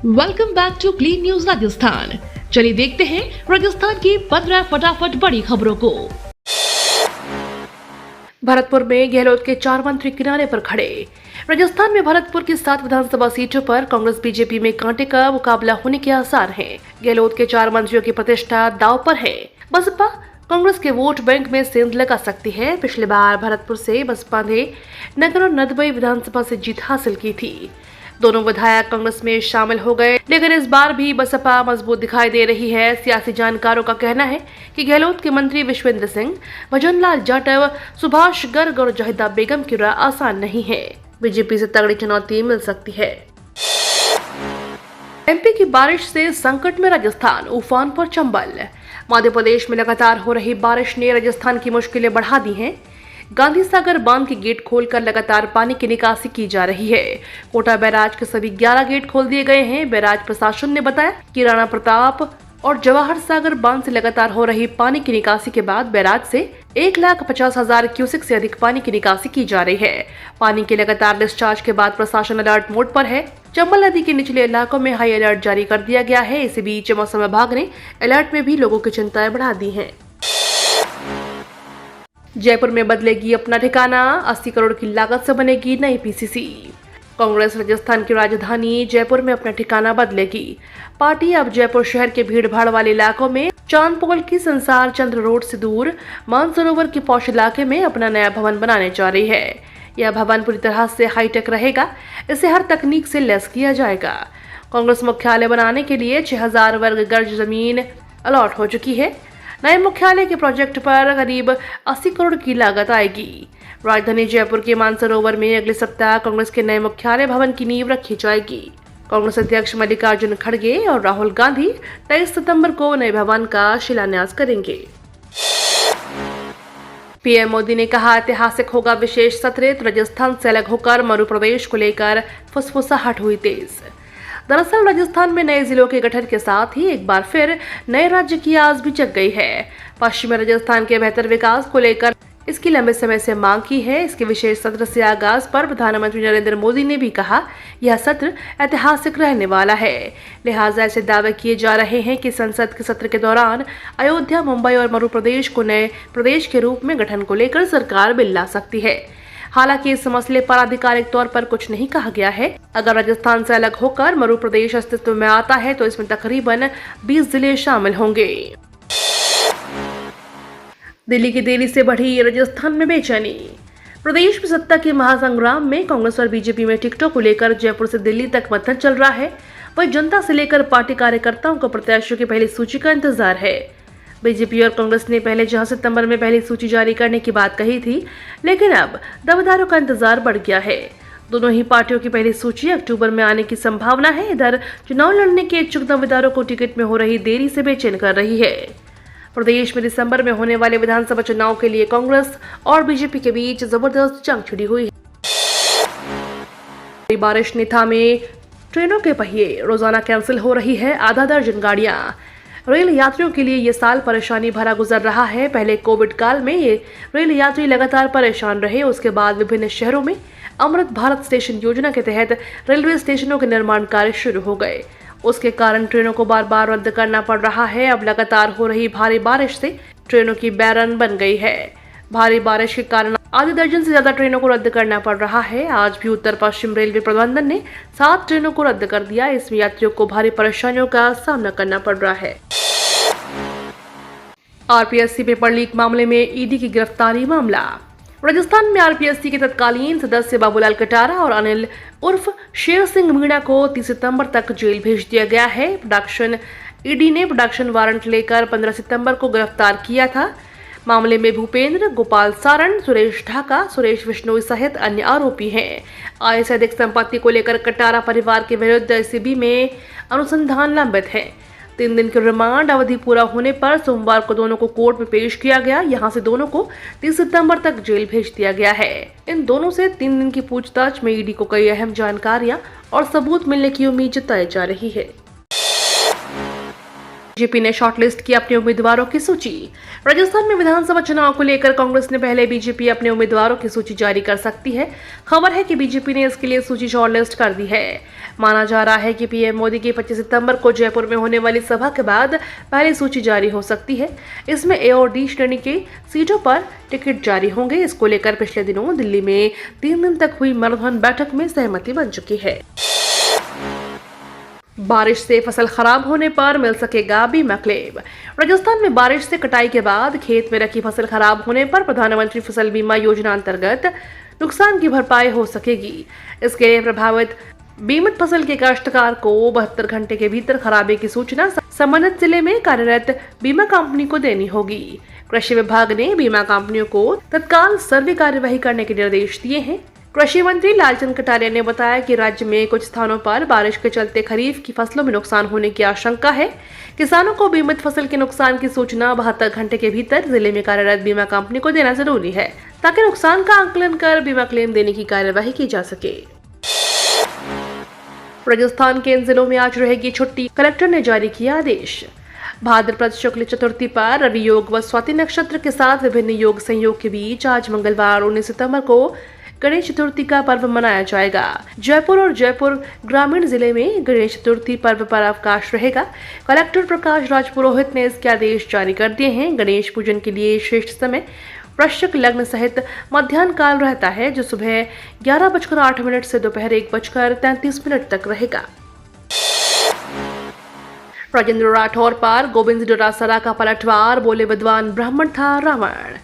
Welcome back to clean news Rajasthan. चलिए देखते हैं राजस्थान की 15 फटाफट बड़ी खबरों को। भरतपुर में गहलोत के 4 मंत्री किनारे पर खड़े। राजस्थान में भरतपुर की 7 विधानसभा सीटों पर कांग्रेस बीजेपी में कांटे का मुकाबला होने के आसार हैं। गहलोत के 4 मंत्रियों की प्रतिष्ठा दांव पर है। बसपा कांग्रेस के वोट बैंक में सेंध लगा सकती है। पिछली बार भरतपुर से बसपा ने नगर और नदबई विधानसभा से जीत हासिल की थी। दोनों विधायक कांग्रेस में शामिल हो गए, लेकिन इस बार भी बसपा मजबूत दिखाई दे रही है। सियासी जानकारों का कहना है कि गहलोत के मंत्री विश्वेंद्र सिंह, भजनलाल जाटव, सुभाष गर्ग और जहिदा बेगम की राह आसान नहीं है। बीजेपी से तगड़ी चुनौती मिल सकती है। एमपी की बारिश से संकट में राजस्थान, उफान पर चंबल। मध्य प्रदेश में लगातार हो रही बारिश ने राजस्थान की मुश्किलें बढ़ा दी हैं। गांधी सागर बांध के गेट खोलकर लगातार पानी की निकासी की जा रही है। कोटा बैराज के सभी 11 गेट खोल दिए गए हैं। बैराज प्रशासन ने बताया कि राणा प्रताप और जवाहर सागर बांध से लगातार हो रही पानी की निकासी के बाद बैराज से 1,50,000 क्यूसेक से अधिक पानी की निकासी की जा रही है। पानी के लगातार डिस्चार्ज के बाद प्रशासन अलर्ट मोड पर है। चंबल नदी के निचले इलाकों में हाई अलर्ट जारी कर दिया गया है। इसी बीच मौसम विभाग ने अलर्ट में भी लोगों की चिंताएं बढ़ा दी हैं। जयपुर में बदलेगी अपना ठिकाना, 80 करोड़ की लागत से बनेगी नई पीसीसी। कांग्रेस राजस्थान की राजधानी जयपुर में अपना ठिकाना बदलेगी। पार्टी अब जयपुर शहर के भीड़ भाड़ वाले इलाकों में चांदपोल की संसार चंद्र रोड से दूर मानसरोवर के पौष इलाके में अपना नया भवन बनाने जा रही है। यह भवन पूरी तरह से हाईटेक रहेगा। इसे हर तकनीक से लैस किया जाएगा। कांग्रेस मुख्यालय बनाने के लिए 6,000 वर्ग गज जमीन अलॉट हो चुकी है। नए मुख्यालय के प्रोजेक्ट पर करीब 80 करोड़ की लागत आएगी। राजधानी जयपुर के मानसरोवर में अगले सप्ताह कांग्रेस के नए मुख्यालय भवन की नींव रखी जाएगी। कांग्रेस अध्यक्ष मल्लिकार्जुन खड़गे और राहुल गांधी 23 सितंबर को नए भवन का शिलान्यास करेंगे। पीएम मोदी ने कहा, ऐतिहासिक होगा विशेष सत्र। तो राजस्थान से अलग होकर मध्य प्रदेश को लेकर फुसफुसाहट हुई तेज। दरअसल राजस्थान में नए जिलों के गठन के साथ ही एक बार फिर नए राज्य की आस भी जग गई है। पश्चिमी राजस्थान के बेहतर विकास को लेकर इसकी लंबे समय से मांग की है। इसके विशेष सत्र से आगाज पर प्रधानमंत्री नरेंद्र मोदी ने भी कहा, यह सत्र ऐतिहासिक रहने वाला है। लिहाजा ऐसे दावे किए जा रहे हैं कि संसद के सत्र के दौरान अयोध्या, मुंबई और मध्य प्रदेश को नए प्रदेश के रूप में गठन को लेकर सरकार बिल ला सकती है। हालांकि इस मसले पर आधिकारिक तौर पर कुछ नहीं कहा गया है। अगर राजस्थान से अलग होकर मध्य प्रदेश अस्तित्व में आता है तो इसमें तकरीबन 20 जिले शामिल होंगे। दिल्ली की देरी से बढ़ी राजस्थान में बेचैनी। प्रदेश में सत्ता के महासंग्राम में कांग्रेस और बीजेपी में टिकटों को लेकर जयपुर से दिल्ली तक मंथन चल रहा है। वही जनता से लेकर पार्टी कार्यकर्ताओं को प्रत्याशियों की पहली सूची का इंतजार है। बीजेपी और कांग्रेस ने पहले जहां सितंबर में पहली सूची जारी करने की बात कही थी, लेकिन अब दावेदारों का इंतजार बढ़ गया है। दोनों ही पार्टियों की पहली सूची अक्टूबर में आने की संभावना है। इधर चुनाव लड़ने के इच्छुक दावेदारों को टिकट में हो रही देरी से बेचैन कर रही है। प्रदेश में दिसंबर में होने वाले विधानसभा चुनाव के लिए कांग्रेस और बीजेपी के बीच जबरदस्त जंग छिड़ी हुई है। बारिश ने थामे ट्रेनों के पहिए, रोजाना कैंसिल हो रही है आधा दर्जन गाड़ियां। रेल यात्रियों के लिए ये साल परेशानी भरा गुजर रहा है। पहले कोविड काल में ये रेल यात्री लगातार परेशान रहे। उसके बाद विभिन्न शहरों में अमृत भारत स्टेशन योजना के तहत रेलवे स्टेशनों के निर्माण कार्य शुरू हो गए। उसके कारण ट्रेनों को बार बार रद्द करना पड़ रहा है। अब लगातार हो रही भारी बारिश से ट्रेनों की बैरन बन गई है। भारी बारिश के कारण आधी दर्जन से ज्यादा ट्रेनों को रद्द करना पड़ रहा है। आज भी उत्तर पश्चिम रेलवे प्रबंधन ने 7 ट्रेनों को रद्द कर दिया। इसमें यात्रियों को भारी परेशानियों का सामना करना पड़ रहा है। आरपीएससी पेपर लीक मामले में ईडी की गिरफ्तारी मामला। राजस्थान में आरपीएससी के तत्कालीन सदस्य बाबूलाल कटारा और अनिल उर्फ शेर सिंह मीणा को 30 सितंबर तक जेल भेज दिया गया है। ईडी ने प्रोडक्शन वारंट लेकर 15 सितंबर को गिरफ्तार किया था। मामले में भूपेंद्र, गोपाल सारण, सुरेश ढाका, सुरेश बिश्नोई सहित अन्य आरोपी हैं। आय से अधिक संपत्ति को लेकर कटारा परिवार के विरुद्ध एसीबी में अनुसंधान लंबित है। 3 दिन की रिमांड अवधि पूरा होने पर सोमवार को दोनों को कोर्ट में पेश किया गया। यहां से दोनों को 30 सितंबर तक जेल भेज दिया गया है। इन दोनों से 3 दिन की पूछताछ में ईडी को कई अहम जानकारियां और सबूत मिलने की उम्मीद जताई जा रही है। बीजेपी ने शॉर्टलिस्ट की अपने उम्मीदवारों की सूची। राजस्थान में विधानसभा चुनाव को लेकर कांग्रेस ने पहले बीजेपी अपने उम्मीदवारों की सूची जारी कर सकती है। खबर है कि बीजेपी ने इसके लिए सूची शॉर्टलिस्ट कर दी है। माना जा रहा है कि पीएम मोदी की 25 सितंबर को जयपुर में होने वाली सभा के बाद पहली सूची जारी हो सकती है। इसमें ए और डी श्रेणी की सीटों पर टिकट जारी होंगे। इसको लेकर पिछले दिनों दिल्ली में 3 दिन तक हुई मैराथन बैठक में सहमति बन चुकी है। बारिश से फसल खराब होने पर मिल सकेगा बीमा क्लेम। राजस्थान में बारिश से कटाई के बाद खेत में रखी फसल खराब होने पर प्रधानमंत्री फसल बीमा योजना अंतर्गत नुकसान की भरपाई हो सकेगी। इसके लिए प्रभावित बीमित फसल के काश्तकार को 72 घंटे के भीतर खराबे की सूचना संबंधित जिले में कार्यरत बीमा कंपनी को देनी होगी। कृषि विभाग ने बीमा कंपनियों को तत्काल सर्वे कार्यवाही करने के निर्देश दिए हैं। कृषि मंत्री लालचंद कटारिया ने बताया कि राज्य में कुछ स्थानों पर बारिश के चलते खरीफ की फसलों में नुकसान होने की आशंका है। किसानों को बीमित फसल के नुकसान की सूचना 72 घंटे के भीतर जिले में कार्यरत बीमा कंपनी को देना जरूरी है, ताकि नुकसान का आंकलन कर बीमा क्लेम देने की कार्यवाही की जा सके। राजस्थान के इन जिलों में आज रहेगी छुट्टी, कलेक्टर ने जारी किया आदेश। भाद्रपद शुक्ल चतुर्थी पर रवि योग व स्वाति नक्षत्र के साथ विभिन्न योग संयोग के बीच आज मंगलवार 19 सितंबर को गणेश चतुर्थी का पर्व मनाया जाएगा। जयपुर और जयपुर ग्रामीण जिले में गणेश चतुर्थी पर्व पर अवकाश रहेगा। कलेक्टर प्रकाश राज पुरोहित ने इसके आदेश जारी कर दिए हैं। गणेश पूजन के लिए श्रेष्ठ समय वृश्चिक लग्न सहित मध्याह्न काल रहता है, जो सुबह 11:08 से दोपहर 1:33 तक रहेगा। राजेंद्र राठौर पर गोविंद डोटासरा का पलटवार, बोले विद्वान ब्राह्मण था रावण।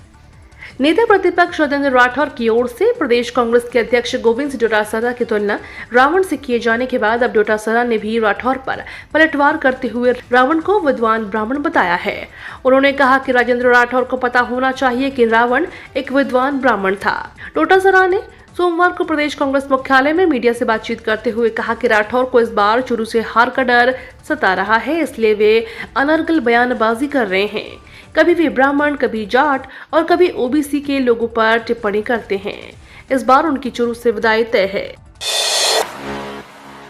नेता प्रतिपक्ष राजेंद्र राठौर की ओर से प्रदेश कांग्रेस के अध्यक्ष गोविंद डोटासरा की तुलना रावण से किए जाने के बाद अब डोटासरा ने भी राठौर पर पलटवार करते हुए रावण को विद्वान ब्राह्मण बताया है। उन्होंने कहा कि राजेंद्र राठौर को पता होना चाहिए कि रावण एक विद्वान ब्राह्मण था। डोटासरा ने सोमवार को प्रदेश कांग्रेस मुख्यालय में मीडिया से बातचीत करते हुए कहा कि राठौर को इस बार चुरू से हार का डर सता रहा है, इसलिए वे अनर्गल बयानबाजी कर रहे हैं। कभी वे ब्राह्मण, कभी जाट और कभी ओबीसी के लोगों पर टिप्पणी करते हैं। इस बार उनकी चुरू से विदाई तय है।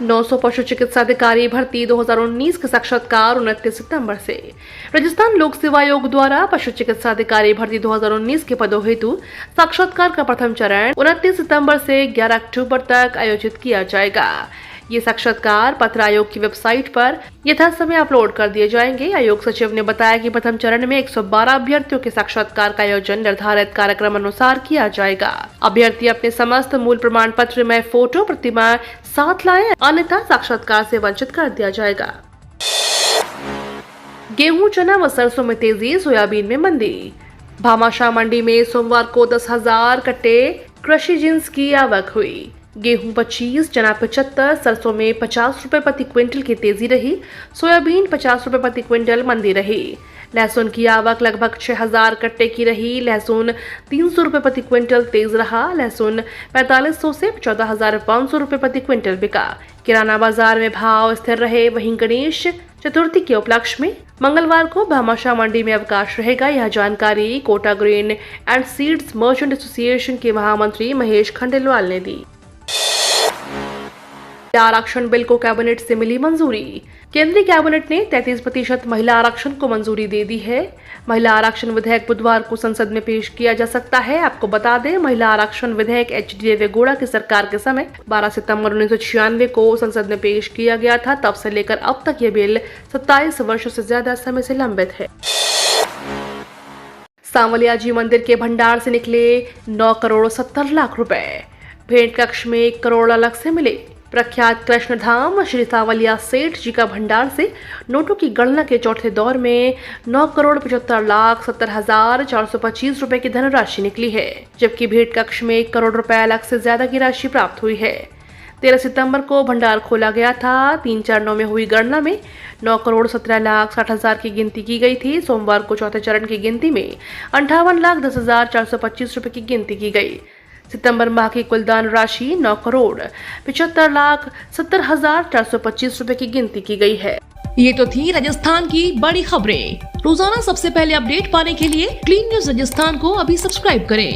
900 पशु चिकित्सा अधिकारी भर्ती 2019 का साक्षात्कार 29 सितंबर से। राजस्थान लोक सेवा आयोग द्वारा पशु चिकित्सा अधिकारी भर्ती 2019 के पदों हेतु साक्षात्कार का प्रथम चरण 29 सितंबर से 11 अक्टूबर तक आयोजित किया जाएगा। ये साक्षात्कार पत्र आयोग की वेबसाइट पर यथासमय अपलोड कर दिए जाएंगे। आयोग सचिव ने बताया कि प्रथम चरण में 112 अभ्यर्थियों के साक्षात्कार का आयोजन निर्धारित कार्यक्रम अनुसार किया जाएगा। अभ्यर्थी अपने समस्त मूल प्रमाण पत्र में फोटो प्रतिमा साथ लाएं, अन्यथा साक्षात्कार से वंचित कर दिया जाएगा। गेहूं, चना व सरसों में तेजी, सोयाबीन में मंदी। भामाशाह मंडी में सोमवार को 10,000 कट्टे कृषि जिन्स की आवक हुई। गेहूं 25, चना 75, सरसों में 50 रुपए प्रति क्विंटल की तेजी रही। सोयाबीन 50 रुपए प्रति क्विंटल मंदी रही। लहसुन की आवक लगभग 6,000 कट्टे की रही। लहसुन 300 रुपए प्रति क्विंटल तेज रहा। लहसुन 4500 से 14,500 रुपए प्रति क्विंटल बिका। किराना बाजार में भाव स्थिर रहे। वहीं गणेश चतुर्थी के उपलक्ष्य में मंगलवार को भामाशाह मंडी में अवकाश रहेगा। यह जानकारी Kota grain and seeds merchant association के महामंत्री महेश खंडेलवाल ने दी। आरक्षण बिल को कैबिनेट से मिली मंजूरी। केंद्रीय कैबिनेट ने 33% महिला आरक्षण को मंजूरी दे दी है। महिला आरक्षण विधेयक बुधवार को संसद में पेश किया जा सकता है। आपको बता दें, महिला आरक्षण विधेयक एचडी देवेगौड़ा की सरकार के समय 12 सितंबर 1996 को संसद में पेश किया गया था। तब से लेकर अब तक ये बिल 27 वर्षों से ज्यादा समय से लंबित है। सांवलिया जी मंदिर के भंडार से निकले 9 करोड़ 70 लाख रुपए। भेंट कक्ष में 1 करोड़ अलग से मिले। प्रख्यात कृष्णधाम श्री सांवलिया सेठ जी का भंडार से नोटों की गणना के चौथे दौर में 9 करोड़ 75 लाख 70,425 रुपए की धनराशि निकली है, जबकि भेंट कक्ष में 1 करोड़ रुपए अलग से ज्यादा की राशि प्राप्त हुई है। 13 सितंबर को भंडार खोला गया था। 3 चरणों में हुई गणना में 9 करोड़ 17 लाख 60 हजार की गिनती की गई थी। सोमवार को चौथे चरण की गिनती में 58 लाख 10,425 रुपए की गिनती की गई। सितंबर माह की कुल दान राशि 9 करोड़ 75 लाख 70,425 रुपए की गिनती की गई है। ये तो थी राजस्थान की बड़ी खबरें। रोजाना सबसे पहले अपडेट पाने के लिए क्लीन न्यूज राजस्थान को अभी सब्सक्राइब करें।